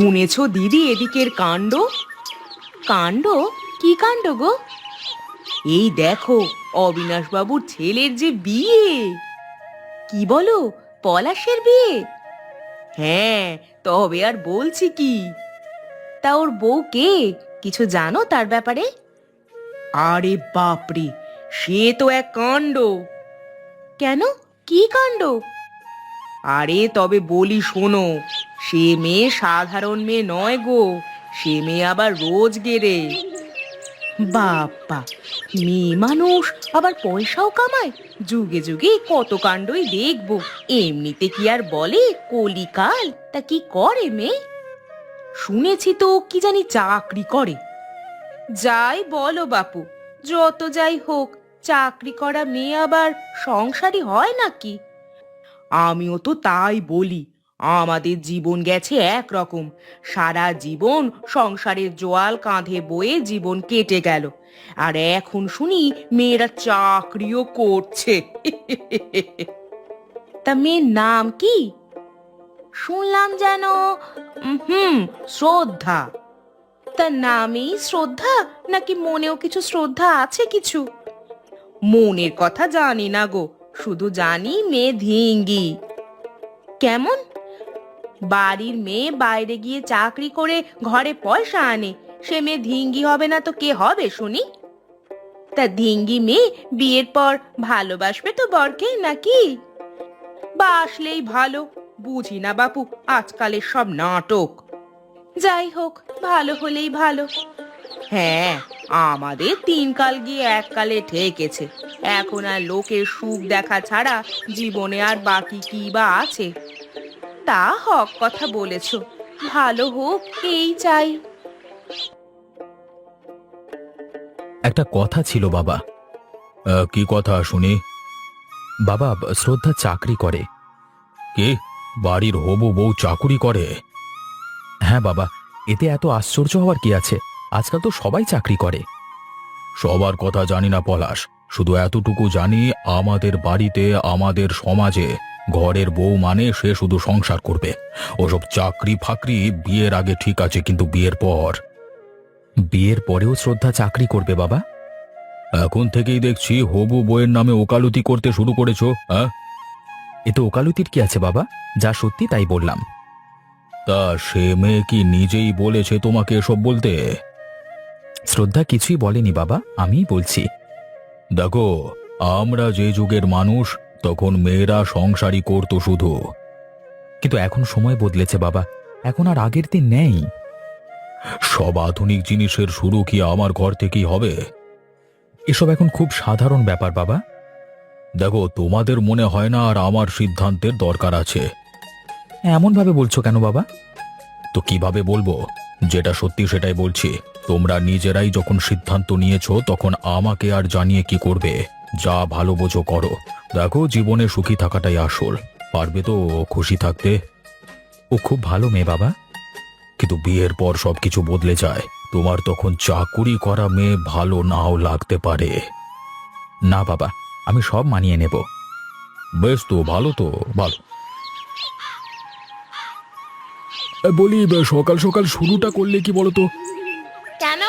শুনেছো দিদি এদিকের কাণ্ড? কাণ্ড? কি কাণ্ড গো? এই দেখো, অবিনাশবাবুর ছেলের যে বিয়ে। কি বলো, পলাশের বিয়ে? হ্যাঁ, তবে আর বলছি কি। তা ওর বউ কে? কিছু জানো তার ব্যাপারে? আরে বাপরে, সে তো এক কাণ্ড। কেন, কি কাণ্ড? আরে তবে বলি শোনো, সে মেয়ে সাধারণ মেয়ে নয় গো, সে মেয়ে আবার রোজগেরে। বাপ্পা, মেয়ে মানুষ আবার পয়সাও কামায়। যুগে যুগে কত কাণ্ডই দেখবো। এমনিতে কি আর বলে কলিকাল? তা কি করে মেয়ে? শুনেছি তো কি জানি চাকরি করে। যাই বলো বাপু, যত যাই হোক, চাকরি করা মেয়ে আবার সংসারী হয় নাকি? আমিও তো তাই বলি। আমাদের জীবন গেছে একরকম, সারা জীবন সংসারের জোয়াল কাঁধে বয়ে জীবন কেটে গেল, আর এখন শুনি মেয়েরা চাকরিও করছে। তা মেয়ের নাম কি? শুনলাম যেন শ্রদ্ধা। তা নামেই শ্রদ্ধা, নাকি মনেও কিছু শ্রদ্ধা আছে কিছু? মনের কথা জানি না গো, শুধু জানি মেয়ে ধিঙ্গি। কেমন? বাড়ির মেয়ে বাইরে গিয়ে চাকরি করে ঘরে পয়সা আনে, সে মেয়ে ধিঙ্গি হবে না তো কে হবে শুনি? তা ধিঙ্গি মেয়ে বিয়ের পর ভালোবাসবে তো বরকে নাকি? বাসলেই ভালো। বুঝি না বাপু আজকালের সব নাটক। যাই হোক, ভালো হলেই ভালো। হ্যাঁ, আমাদের 3 কাল গিয়ে 1 কালে ঠেকেছে। এখন আর লোকের সুখ দেখা ছাড়া জীবনে আর বাকি কি বা আছে? তা হক কথা বলেছ, ভালো হোক এই চাই। একটা কথা ছিল বাবা। কি কথা শুনি? বাবা, শ্রদ্ধা চাকরি করে। কি? বাড়ির হবু বউ চাকুরি করে? হ্যাঁ বাবা, এতে এত আশ্চর্য হওয়ার কি আছে? আজকাল তো সবাই চাকরি করে। সবার কথা জানি না পলাশ, শুধু এতটুকু জানি, আমাদের বাড়িতে, আমাদের সমাজে ঘরের বউ মানে সে শুধু সংসার করবে। ওসব চাকরি ফাকরি বিয়ের আগে ঠিক আছে, কিন্তু বিয়ের পর? বিয়ের পরেও শ্রদ্ধা চাকরি করবে বাবা। এখন থেকেই দেখছি হবু বউয়ের নামে ওকালতি করতে শুরু করেছো। হ্যাঁ, এতে ওকালতির কি আছে বাবা? যা সত্যি তাই বললাম। তা সে মেয়ে কি নিজেই বলেছে তোমাকে এসব বলতে? শ্রদ্ধা কিছুই বলেনি বাবা, আমিই বলছি। দেখো, আমরা যে যুগের মানুষ, তখন মেয়েরা সংসারই করতো শুধু। কিন্তু এখন সময় বদলেছে বাবা, এখন আর আগের দিন নেই। সব আধুনিক জিনিসের শুরু কি আমার ঘর থেকেই হবে? এসব এখন খুব সাধারণ ব্যাপার বাবা। দেখো, তোমাদের মনে হয় না আর আমার সিদ্ধান্তের দরকার আছে? এমন ভাবে বলছো কেন বাবা? তো কিভাবে বলবো? যেটা সত্যি সেটাই বলছি। তোমরা নিজেরাই যখন সিদ্ধান্ত নিয়েছো, তখন আমাকে আর জানিয়ে কি করবে? যা ভালো বোঝো করো। দেখো, জীবনে সুখী থাকাটাই আসল। পারবে তো খুশি থাকতে? ও খুব ভালো মেয়ে বাবা। কিন্তু বিয়ের পর সবকিছু বদলে যায়। তোমার তখন চাকুরি করা মেয়ে ভালো নাও লাগতে পারে। না বাবা, আমি সব মানিয়ে নেব। বেশ, তো ভালো, তো ভালো। বলি, সকাল সকাল শুরুটা করলে কি বলতো? কেন,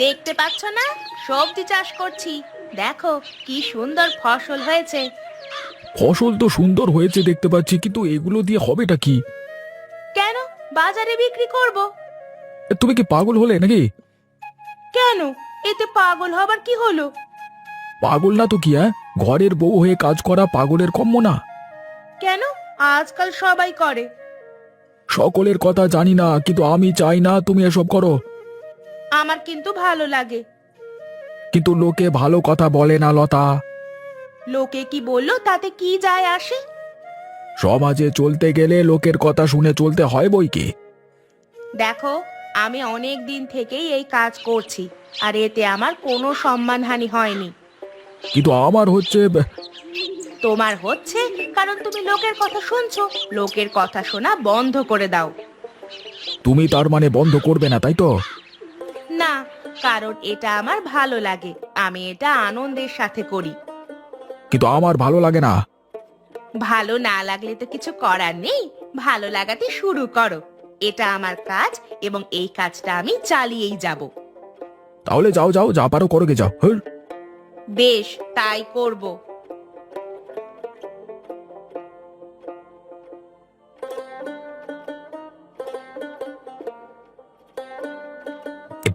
দেখতে পাচ্ছ না সবজি চাষ করছি? দেখো কি সুন্দর ফসল হয়েছে। ফসল তো সুন্দর হয়েছে দেখতে পাচ্ছি, কিন্তু এগুলো দিয়ে হবেটা কি? কেন, বাজারে বিক্রি করব। তুমি কি পাগল হলে নাকি? কেন, এতে পাগল হবার কি হলো? পাগল না তো কি? ঘরের বউ হয়ে কাজ করা পাগলের কম্য না? কেন, আজকাল সবাই করে। সকলের কথা জানি না, কিন্তু আমি চাই না তুমি এসব করো। আমার কিন্তু ভালো লাগে। কিন্তু লোকে ভালো কথা বলে না লতা। লোকে কি বললো তাতে কি যায় আসে? সমাজে চলতে গেলে লোকের কথা শুনে চলতে হয় বই কি। দেখো, আমি অনেক দিন থেকেই এই কাজ করছি, আর এতে আমার কোনো সম্মানহানি হয়নি। কিন্তু আমার হচ্ছে। তোমার হচ্ছে কারণ তুমি লোকের কথা শুনছো। লোকের কথা শোনা বন্ধ করে দাও। তুমি তার মানে বন্ধ করবে না, তাই তো? না, কারণ এটা আমার ভালো লাগে, আমি এটা আনন্দের সাথে করি। কিন্তু আমার ভালো লাগে না। ভালো না লাগলে তো কিছু করার নেই, ভালো লাগাতে শুরু করো। এটা আমার কাজ এবং এই কাজটা আমি চালিয়েই যাব। তাহলে যাও যাও, যা পারো করো গে যাও। হ্যাঁ। বেশ, তাই করব।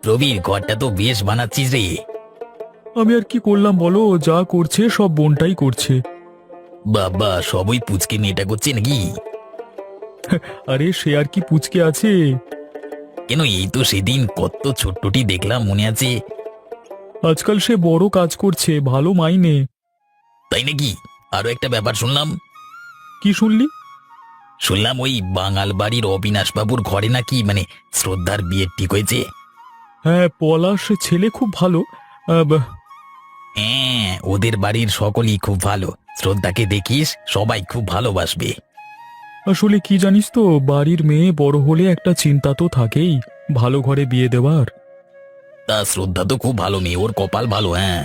প্রবীর, ঘরটা তো বেশ বানাচ্ছিস রে। আমি আর কি করলাম বলো, যা করছে সব বোনটাই করছে। বাবা, সবই পুচকে মেয়েটা করছে নাকি? আরে সে আর কি পুচকে আছে। কেন, এই তো সেদিন কত ছোট্টটি দেখলাম, মনে আছে? আজকাল সে বড় কাজ করছে, ভালো মাইনে। তাই নাকি? আরো একটা ব্যাপার শুনলাম। কি শুনলি? শুনলাম ওই বাঙাল বাড়ির অবিনাশ বাবুর ঘরে নাকি শ্রদ্ধার বিয়ে ঠিক হয়েছে। হ্যাঁ, পলাশ ছেলে খুব ভালো। হ্যাঁ, ওদের বাড়ির সকলেই খুব ভালো। শ্রদ্ধাকে দেখিস, সবাই খুব ভালোবাসবে। আসলে কি জানিস তো, বাড়ির মেয়ে বড় হলে একটা চিন্তা তো থাকেই, ভালো ঘরে বিয়ে দেওয়ার। তা শ্রদ্ধা তো খুব ভালো মেয়ে, ওর কপাল ভালো। হ্যাঁ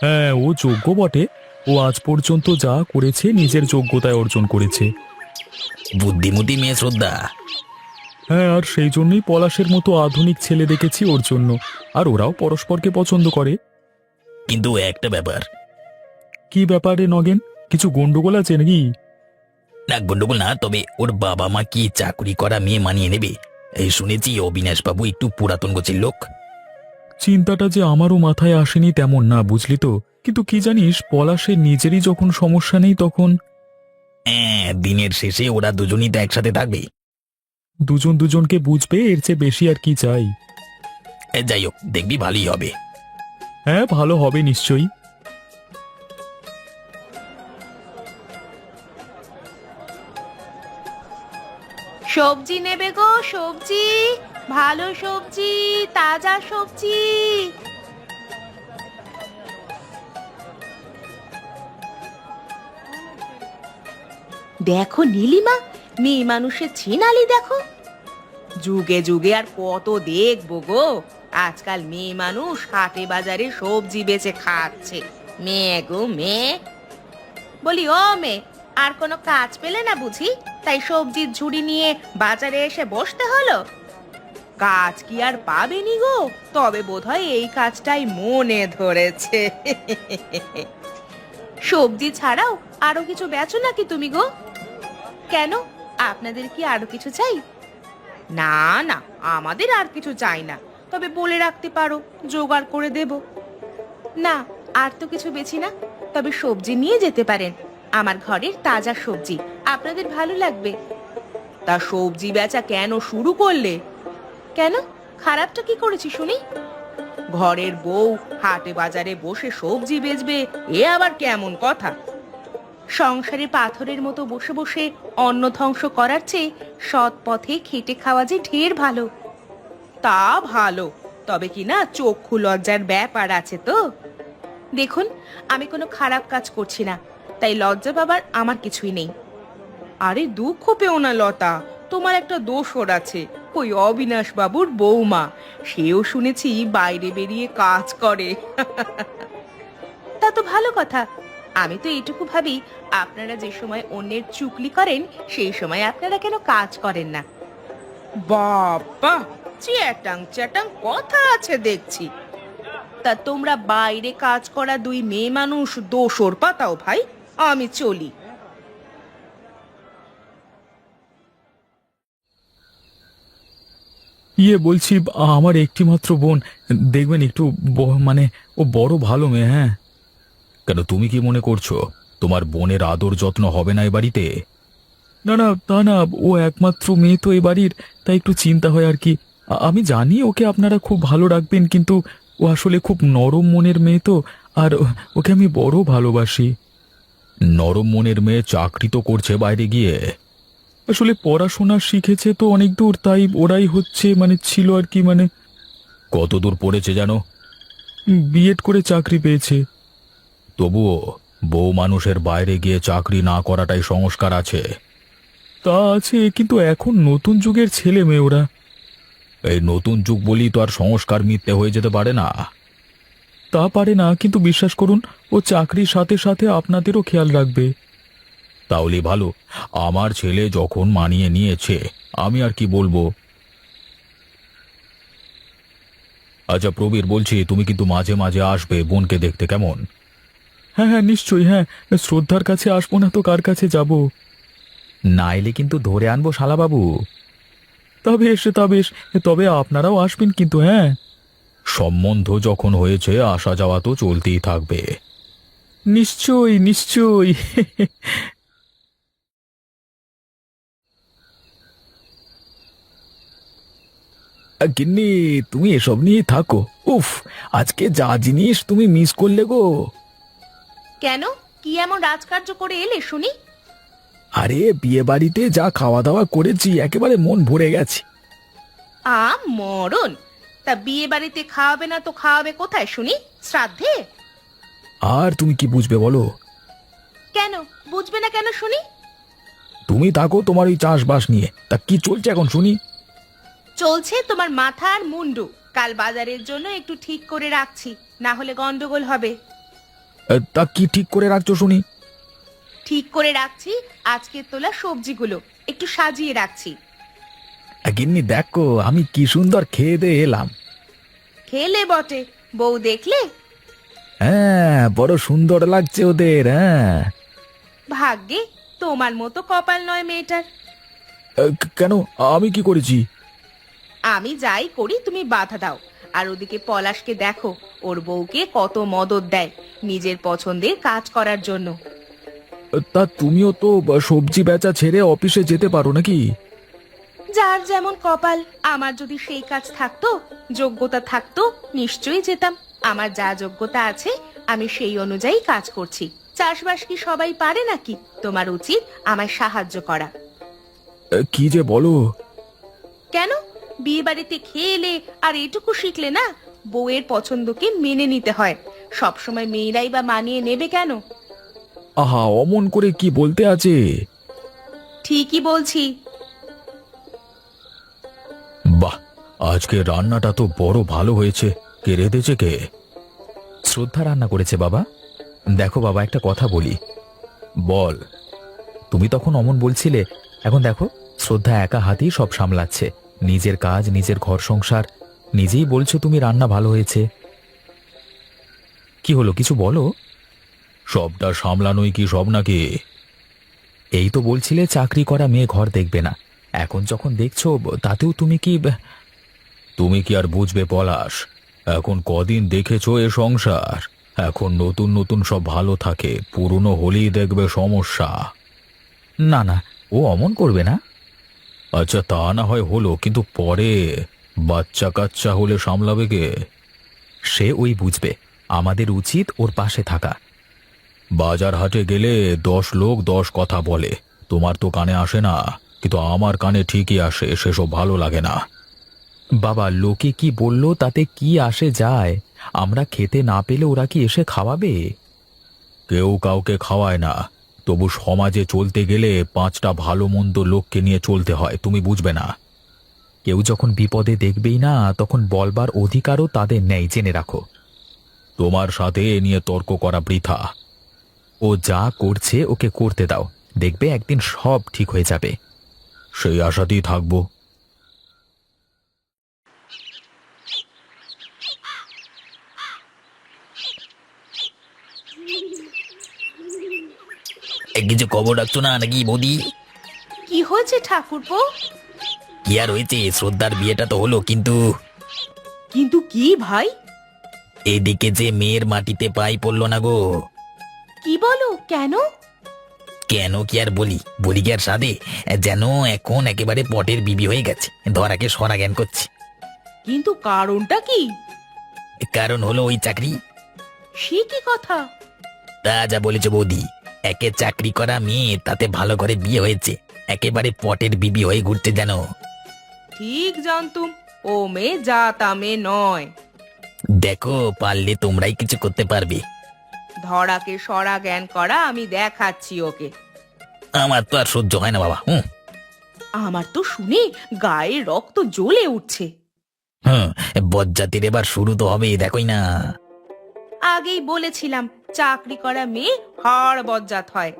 হ্যাঁ, ও যোগ্য বটে। ও আজ পর্যন্ত যা করেছে নিজের যোগ্যতায় অর্জন করেছে। বুদ্ধিমতী মেয়ে শ্রদ্ধা। হ্যাঁ, আর সেই জন্যই পলাশের মতো আধুনিক ছেলে দেখেছি ওর জন্য। আর ওরাও পরস্পরকে পছন্দ করে। কিন্তু একটা ব্যাপার। কি ব্যাপারে নগেন? কিছু গন্ডগোল আছে নাকি? না, গন্ডগোল না, তবে ওর বাবা মা কি চাকরি করা মেয়ে মানিয়ে নেবে? এই শুনেছি অবিনাশ বাবু একটু পুরাতন গোছের লোক। চিন্তাটা যে আমারও মাথায় আসেনি তেমন না, বুঝলি তো। কিন্তু কি জানিস, পলাশের নিজেরই যখন সমস্যা নেই তখন। হ্যাঁ, দিনের শেষে ওরা দুজনই তো একসাথে থাকবে। দুজন দুজনকে বুঝবে, এর চেয়ে বেশি আর কি চাই। যাই হোক, দেখবি ভালোই হবে। হ্যাঁ, ভালো হবে নিশ্চয়ই। সবজি নেবে গো, সবজি, ভালো সবজি, তাজা সবজি। দেখো নীলিমা, মেয়ে মানুষের ছিনালি দেখো। যুগে যুগে আর কত দেখবো গো। আজকাল মেয়ে মানুষ হাটে বাজারে সবজি বেচে খাচ্ছে। মেয়ে গো মেয়ে। বলি ও মেয়ে, আর কোনো কাজ পেলে না বুঝি, তাই সবজির ঝুড়ি নিয়ে বাজারে এসে বসতে হলো? কাজ কি আর পাবেনি গো, তবে বোধহয় এই কাজটাই মনে ধরেছে। সবজি ছাড়াও আরো কিছু বেচো নাকি তুমি গো? কেন, আপনাদের কি আরো কিছু চাই? না না, আমাদের আর কিছু চাই না, তবে বলে রাখতে পারো, জোগাড় করে দেব। না, আর তো কিছু বেছি না, তবে সবজি নিয়ে যেতে পারেন। আমার ঘরের তাজা সবজি, আপনাদের ভালো লাগবে। তা সবজি বেচা কেন শুরু করলে? কেন, খারাপটা কি করেছি শুনি? ঘরের বউ হাটে বাজারে বসে সবজি বেচবে, এ আবার কেমন কথা? সংসারে পাথরের মতো বসে বসে অন্ন ধ্বংস করার চেয়ে সৎ পথে খেটে খাওয়া যে ঢের ভালো। তা ভালো, তবে কি না চক্ষু লজ্জার ব্যাপার আছে তো। দেখুন, আমি কোনো খারাপ কাজ করছি না, তাই লজ্জা পাবার আমার কিছুই নেই। আরে দুঃখ পেও না লতা, তোমার একটা দোষর আছে। ওই অবিনাশ বাবুর বৌমা, সেও শুনেছি বাইরে বেরিয়ে কাজ করে। তা তো ভালো কথা। আমি তো এইটুকু ভাবি, আপনারা যে সময় অন্যের চুগলি করেন সেই সময় আপনারা কেন কাজ করেন না? বাবা, চ্যাটাং চ্যাটাং কথা আছে দেখছি। তা তোমরা বাইরে কাজ করা দুই মেয়ে মানুষ দোষর পাতাও ভাই, আমি চলি। বলছি, আমার একটি মাত্র বোন, দেখবেন একটু মানে ও বড় ভালো মেয়ে। হ্যাঁ। কেন, তুমি কি মনে করছো তোমার বোনের আদর যত্ন হবে না এ বাড়িতে? না না, তা না, ও একমাত্র মেয়ে তো এ বাড়ির, তাই একটু চিন্তা হয় আর কি। আমি জানি ওকে আপনারা খুব ভালো রাখবেন, কিন্তু ও আসলে খুব নরম মনের মেয়ে তো। আর ওকে আমি বড় ভালোবাসি। নরম মনের মেয়ে চাকরি তো করছে বাইরে গিয়ে। আসলে পড়াশোনা শিখেছে তো অনেক দূর, তাই ওরাই হচ্ছে ছিল আর কি। কত দূর পড়েছে জানো? বিএড করে চাকরি পেয়েছে। তবুও বউ মানুষের বাইরে গিয়ে চাকরি না করাটাই সংস্কার আছে। তা আছে, কিন্তু এখন নতুন যুগের ছেলে মেয়ে ওরা। এই নতুন যুগ বলি তো আর সংস্কার মিথ্যে হয়ে যেতে পারে না। তা পারে না, কিন্তু বিশ্বাস করুন, ও চাকরির সাথে সাথে আপনাদেরও খেয়াল রাখবে। তাহলে ভালো। আমার ছেলে যখন মানিয়ে নিয়েছে, আমি আর কি বলবো। আচ্ছা প্রবীর, বলছি তুমি কিন্তু মাঝে মাঝে আসবে বোনকে দেখতে, কেমন? হ্যাঁ হ্যাঁ নিশ্চয়ই, হ্যাঁ। শ্রদ্ধার কাছে আসবো না তো কার কাছে যাব? না এলে কিন্তু ধরে আনবো শালাবাবু। তবে এসে তবে তবে আপনারাও আসবেন কিন্তু, হ্যাঁ। সম্বন্ধ যখন হয়েছে আসা যাওয়া তো চলতেই থাকবে। নিশ্চয়ই নিশ্চয়ই। গিন্নি, তুমি এসব নিয়ে থাকো। উফ, আজকে যা জিনিস তুমি মিস করলে গো। কেন, কি এমন রাজকার্য করে এলে শুনি? আরে বিয়ে বাড়িতে যা খাওয়া দাওয়া করেছি একেবারে মন ভরে গেছে। মরণ! তা বিয়ে বাড়িতে খাওয়াবে না তো খাওয়াবে কোথায় শুনি? শ্রাদ্ধে? আর তুমি কি বুঝবে বলো? কেন বুঝবে না কেন শুনি? তুমি থাকো তোমার ওই চাষবাস নিয়ে, তা কি চলছে এখন শুনি? চলছে তোমার মাথা আর মুন্ডু। কাল বাজারের জন্য একটু ঠিক করে রাখছি, না হলে গন্ডগোল হবে। তা কি ঠিক করে রাখছো শুনি? ঠিক করে রাখছি আজকে তোলা সবজিগুলো একটু সাজিয়ে রাখছি। গিন্নি দেখো আমি কি সুন্দর খেয়ে দিয়ে এলাম। খেলে বটে, বউ দেখলে? হ্যাঁ, বড় সুন্দর লাগছে ওদের। হ্যাঁ। ভাগ্যে তোমার মতো কপাল নয় মেয়েটার। কেন, আমি কি করেছি? আমি যাই করি তুমি বাধা দাও। আর ওদিকে পলাশকে দেখো, ওর বউকে কত মদত দেয় নিজের পছন্দের কাজ করার জন্য। তা তুমিও তো সবজি বেচা ছেড়ে অফিসে যেতে পারো নাকি? যার যেমন কপাল। আমার যদি সেই কাজ থাকতো, যোগ্যতা থাকতো, নিশ্চয়ই যেতাম। আমার যা যোগ্যতা আছে আমি সেই অনুযায়ী কাজ করছি। চাষবাস কি সবাই পারে নাকি? তোমার উচিত আমায় সাহায্য করা। কি যে বলো! কেন, বিয়ে বাড়িতে খেয়ে এলে আর এটুকু শিখলে না? বউয়ের পছন্দকে মেনে নিতে হয়। সবসময় মেয়েরাই বা মানিয়ে নেবে কেন? আহা, অমন করে কি বলতে আছে? ঠিকই বলছি। বাহ, আজকে রান্নাটা তো বড় ভালো হয়েছে। কে রেঁধেছে কে? শ্রদ্ধা রান্না করেছে বাবা। দেখো বাবা, একটা কথা বলি। বল। তুমি তখন অমন বলছিলে, এখন দেখো শ্রদ্ধা একা হাতেই সব সামলাচ্ছে। নিজের কাজ, নিজের ঘর সংসার। নিজেই বলছো তুমি রান্না ভালো হয়েছে। কি হলো, কিছু বলো। সবটা সামলানোই কি সব নাকি? এই তো বলছিলে চাকরি করা মেয়ে ঘর দেখবে না, এখন যখন দেখছো তাতেও তুমি কি আর বুঝবে পলাশ? এখন কদিন দেখেছো এ সংসার। এখন নতুন নতুন সব ভালো থাকে, পুরনো হলেই দেখবে সমস্যা। না না, ও অমন করবে না। আচ্ছা তা না হয় হলো, কিন্তু পরে বাচ্চা কাচ্চা হলে সামলাবে কে? সে ওই বুঝবে। আমাদের উচিত ওর পাশে থাকা। বাজার হাটে গেলে 10 লোক 10 কথা বলে, তোমার তো কানে আসে না, কিন্তু আমার কানে ঠিকই আসে। সেসব ভালো লাগে না। বাবা, লোকে কি বললো তাতে কি আসে যায়? আমরা খেতে না পেলে ওরা কি এসে খাওয়াবে? কেউ কাউকে খাওয়ায় না, তবু সমাজে চলতে গেলে 5টা ভালো মন্দ লোককে নিয়ে চলতে হয়, তুমি বুঝবে না? কেউ যখন বিপদে দেখবেই না, তখন বলবার অধিকারও তাদের নেই, জেনে রাখো। তোমার সাথে এ নিয়ে তর্ক করা বৃথা। ও যা করছে ওকে করতে দাও, দেখবে একদিন সব ঠিক হয়ে যাবে। সেই আশাতেই থাকবো। কিছু খবর রাখছো না নাকি বৌদি? কি হয়েছে ঠাকুরপো? কি আর হয়েছে, শ্রদ্ধার বিয়েটা তো হলো, কিন্তু কিন্তু কি ভাই? এদিকে যে মেয়ের মাটিতে পাই পড়লো না গো। কি বলো, কেন? কেন কি আর বলি, বলি কি আর সাধে? যেন এখন একেবারে পটের বিবি হয়ে গেছে, ধরাকে সরা জ্ঞান করছে। কিন্তু কারণটা কি? কারণ হলো ওই চাকরি। সে কি কথা? তা যা বলেছ বৌদি, একে চাকরি করা মেয়ে, তাতে ভালো ঘরে বিয়ে হয়েছে, একেবারে পটের বিবি হয়ে ঘুরতে জানো। ঠিক জানতুম ও মেয়ে যা তা মেয়ে নয়। দেখো পারলে তোমরাই কিছু করতে পারবে। ধরাকে সরা জ্ঞান করা আমি দেখাচ্ছি ওকে। আমার তো আর সহ্য হয় না বাবা। আমার তো শুনে গায়ে রক্ত জ্বলে উঠছে। হুম, বজ্জাতির এবার শুরু তো হবে, দেখোই না। আগেই বলেছিলাম, চাকরি করা মেয়ে হাড় বজ্জাত হয়।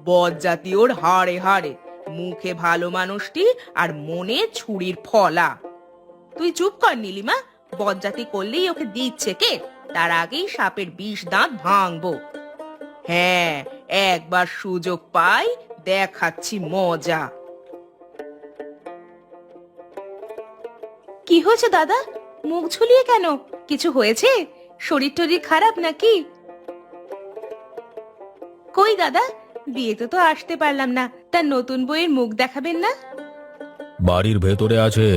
বজ্জাতি ওর হাড়ে হাড়ে। মুখে ভালো মানুষটি আর মনে ছুরির ফলা। তুই চুপ কর নীলিমা, বজ্জাতি করলেই ওকে দিচ্ছে কে? তার আগেই সাপের বিষ দাঁত ভাঙবো। হ্যাঁ, একবার সুযোগ পাই, দেখাচ্ছি মজা। কি হয়েছে দাদা? মুখ ঝুলিয়ে কেন? কিছু হয়েছে? শরীর টরীর খারাপ নাকি? কই দাদা, বিয়েতে তো আসতে পারলাম না, তার নতুন বইয়ের মুখ দেখাবেন না? বাড়ির ভেতরে আছে।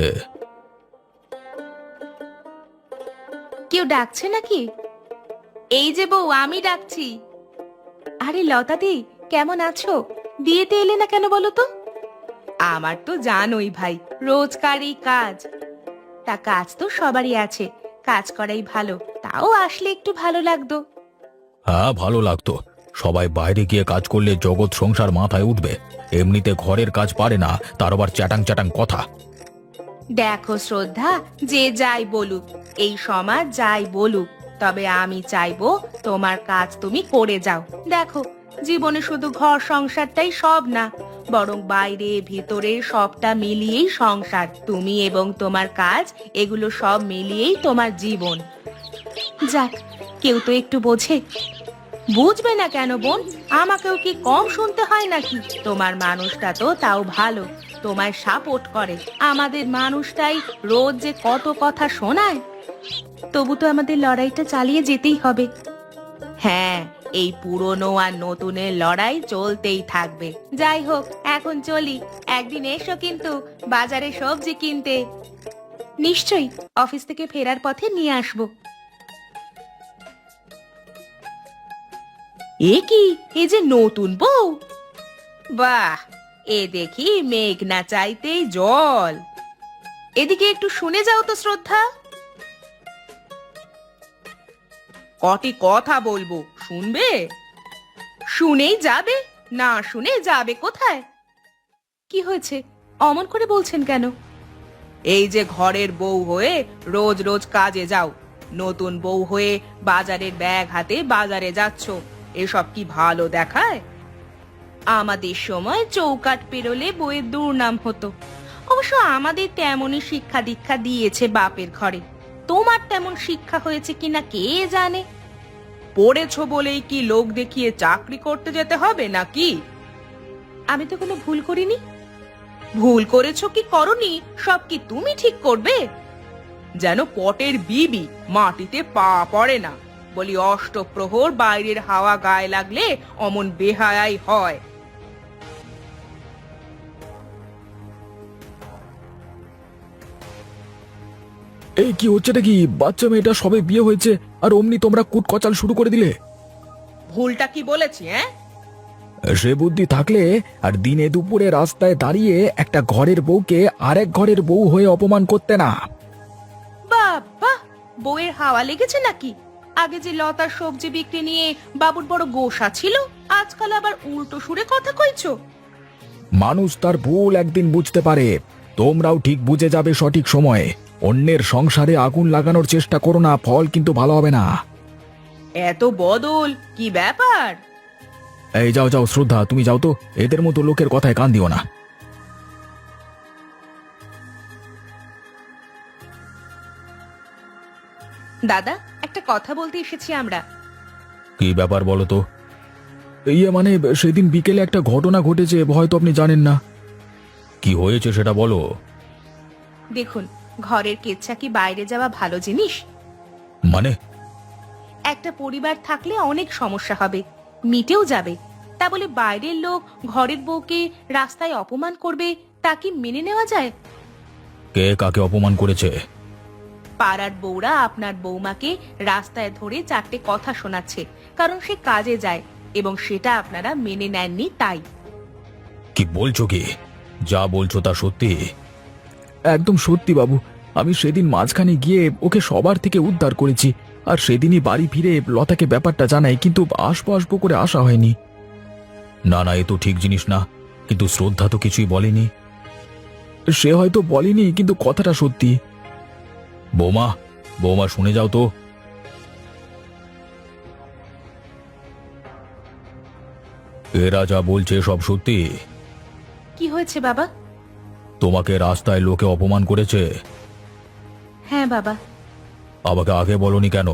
কেউ ডাকছে নাকি? এই যে বউ, আমি ডাকছি। আরে লতা দি, কেমন আছো? বিয়েতে এলে না কেন বলো তো? আমার তো জানোই ভাই, রোজকারই কাজ। তা কাজ তো সবারই আছে, কাজ করাই ভালো, তাও আসলে একটু ভালো লাগতো। হ্যাঁ, ভালো লাগতো। সবাই বাইরে গিয়ে কাজ করলে জগৎ সংসার মাথায় উঠবে। এমনিতে ঘরের কাজ পারে না, তার আবার চ্যাটাং চ্যাটাং কথা। দেখো শ্রদ্ধা, যে যাই বলুক, এই সমাজ যাই বলুক, তবে আমি চাইবো তোমার কাজ তুমি করে যাও। দেখো, জীবনে শুধু ঘর সংসারটাই সব না, বরং বাইরে ভিতরে সবটা মিলিয়েই সংসার। তুমি এবং তোমার কাজ, এগুলো সব মিলিয়েই তোমার জীবন। যাক, কেউ তো একটু বোঝে। বুঝবে না কেন বোন? আমাকেও কি কম শুনতে হয় নাকি? তোমার মানুষটা তো তাও ভালো, তোমায় সাপোর্ট করে। আমাদের মানুষটাই রোজ যে কত কথা শোনায়। তবু তো আমাদের লড়াইটা চালিয়ে যেতেই হবে। হ্যাঁ, এই পুরনো আর নতুনের লড়াই চলতেই থাকবে। যাই হোক, এখন চলি। একদিন এসো কিন্তু বাজারে সবজি কিনতে। নিশ্চয়ই, অফিস থেকে ফেরার পথে নিয়ে আসবো। এ কি, এ যে নতুন বউ! বাহ, এ দেখি মেঘ না চাইতেই জল। এদিকে একটু শুনে যাও তো শ্রদ্ধা। কটি কথা বলবো, শুনবে? শুনেই যাবে, না শুনে যাবে কোথায়? কি হয়েছে, অমন করে বলছেন কেন? এই যে ঘরের বউ হয়ে রোজ রোজ কাজে যাও, নতুন বউ হয়ে বাজারের ব্যাগ হাতে বাজারে যাচ্ছ, এসব কি ভালো দেখায়? আমাদের সময় চৌকাঠ পেরোলে বউয়ের দুর্নাম হতো। অবশ্য আমাদের তেমনই শিক্ষা দীক্ষা দিয়েছে বাপের ঘরে। তোমার তেমন শিক্ষা হয়েছে কিনা কে জানে। পড়েছো বলেই কি লোক দেখিয়ে চাকরি করতে যেতে হবে নাকি? আমি তো কোনো ভুল করিনি। ভুল করেছো কি করনি, সব কি তুমি ঠিক করবে? যেন পটের বিবি, মাটিতে পা পড়ে না। বলি, অষ্টপ্রহর বাইরের হাওয়া গায়ে লাগলে অমন বেহায়াই হয়। এই কি হচ্ছেটা কি? বাচ্চা মেয়েটা সবে বিয়ে হয়েছে, আর অমনি তোমরা কুটকচাল শুরু করে দিলে। ভুলটা কি বলেছি? হ্যাঁ, সে বুদ্ধি থাকলে আর দিনে দুপুরে রাস্তায় দাঁড়িয়ে একটা ঘরের বউকে আরেক ঘরের বউ হয়ে অপমান করতে না। বাবা, বউয়ের হাওয়া লেগেছে নাকি? আগে যে লতার সবজি বিক্রি নিয়ে বাবুর বড় গোসা ছিল, আজকাল আবার উল্টো সুরে কথা কইছো। মানুষ তার ভুল একদিন বুঝতে পারে। তোমরাও ঠিক বুঝে যাবে সঠিক সময়ে। অন্যের সংসারে আগুন লাগানোর চেষ্টা করো না, ফল কিন্তু ভালো হবে না। এত বদল, কি ব্যাপার? এই যাও যাও শ্রদ্ধা, তুমি যাও তো, এদের মতো লোকের কথায় কান দিও না। দাদা, একটা কথা বলতে এসেছি আমরা। কি ব্যাপার বলো তো? মানে সেদিন বিকেলে একটা ঘটনা ঘটেছে, হয়তো আপনি জানেন না। কি হয়েছে সেটা বলো। দেখুন, ঘরের কেচ্ছা কি বাইরে যাওয়া ভালো জিনিস? মানে? একটা পরিবার থাকলে অনেক সমস্যা হবে, মিটেও যাবে। তা বলে বাইরের লোক ঘরের বউকে রাস্তায় অপমান করবে, তা কি মেনে নেওয়া যায়? কে কাকে অপমান করেছে? পাড়ার বউরা আপনার বৌমাকে রাস্তায় ধরে চারটে কথা শোনাচ্ছে, কারণ সে কাজে যায়, এবং সেটা আপনারা মেনে নেননি তাই। কি বলছো কি? যা বলছো তা সত্যি? একদম সত্যি বাবু। আমি সেদিন মাঝখানে গিয়ে ওকে সবার থেকে উদ্ধার করেছি, আর সেদিনই বাড়ি ফিরে লতাকে ব্যাপারটা জানাই, কিন্তু আসবো আসবো করে আসা হয়নি। না না, এ তো ঠিক জিনিস না। কিন্তু শ্রদ্ধা তো কিছুই বলেনি। সে হয়তো বলেনি, কিন্তু কথাটা সত্যি। বৌমা, বৌমা শুনে যাও তো। এরা যা বলছে সব সত্যি। কি হয়েছে বাবা? তোমাকে রাস্তায় লোকে অপমান করেছে। হ্যাঁ বাবা। আমাকে আগে বলনি কেন?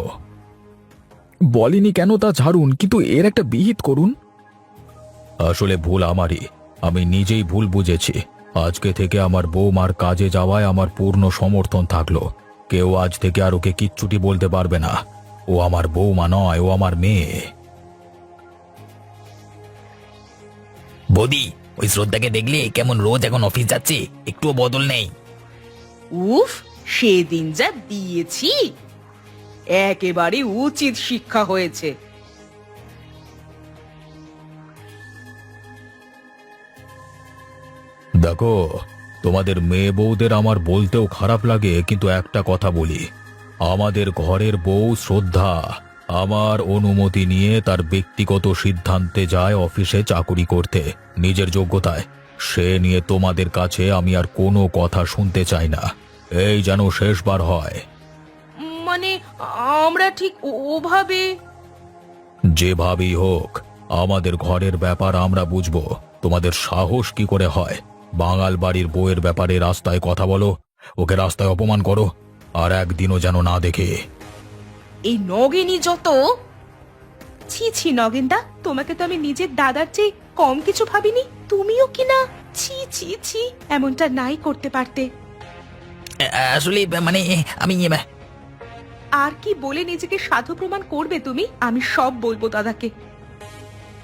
বলিনি কেন তা ছাড়ুন, কিন্তু এর একটা বিহিত করুন। আসলে ভুল আমারই, আমি নিজেই ভুল বুঝেছি। আজকে থেকে আমার বৌমার কাজে যাওয়ায় আমার পূর্ণ সমর্থন থাকলো। কেউ আজ থেকে আর ওকে কিচ্ছুটি বলতে পারবে না। ও আমার বৌমা নয়, ও আমার মেয়ে। বৌদি, ওই শ্রদ্ধাকে দেখলে কেমন রোজ এখন অফিস যাচ্ছে, একটুও বদল নেই। উফ, সেদিন যা দিয়েছি, একেবারে উচিত শিক্ষা হয়েছে। দেখো, তোমাদের মেয়ে বউদের আমার বলতেও খারাপ লাগে, কিন্তু একটা কথা বলি, আমাদের ঘরের বউ শ্রদ্ধা আমার অনুমতি নিয়ে তার ব্যক্তিগত সিদ্ধান্তে যায় অফিসে চাকুরি করতে, নিজের যোগ্যতায়। সে নিয়ে তোমাদের কাছে আমি আর কোনো কথা শুনতে চাই না। এই যেন শেষবার হয়। মানে আমরা ঠিক ওভাবে। যেভাবেই হোক, আমাদের ঘরের ব্যাপার আমরা বুঝবো। তোমাদের সাহস কি করে হয় বাঙাল বাড়ির বউয়ের ব্যাপারে রাস্তায় কথা বলো, ওকে রাস্তায় অপমান করো, আর একদিনও যেন না দেখে। এই নগেনই যত। ছি ছি নগেনদা, তোমাকে তো আমি নিজের দাদার চেয়ে কম কিছু ভাবিনি। তুমিও কি না? ছি ছি ছি, এমনটা নাই করতে পারতে। আসলে মানে আমি আর কি বলে নিজেকে সাধু প্রমাণ করবে তুমি? আমি সব বলবো দাদাকে।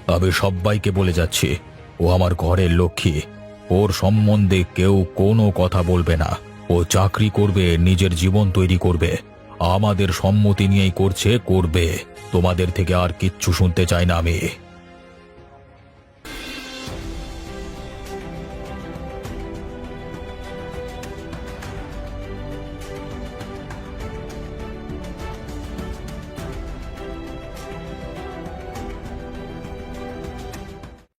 আমি সবাইকে বলে যাচ্ছি, ও আমার ঘরের লক্ষ্মী। ওর সম্বন্ধে কেউ কোনো কথা বলবে না। ও চাকরি করবে, নিজের জীবন তৈরি করবে, আমাদের সম্মতি নিয়েই করবে। তোমাদের থেকে আর কিচ্ছু শুনতে চাই না আমি।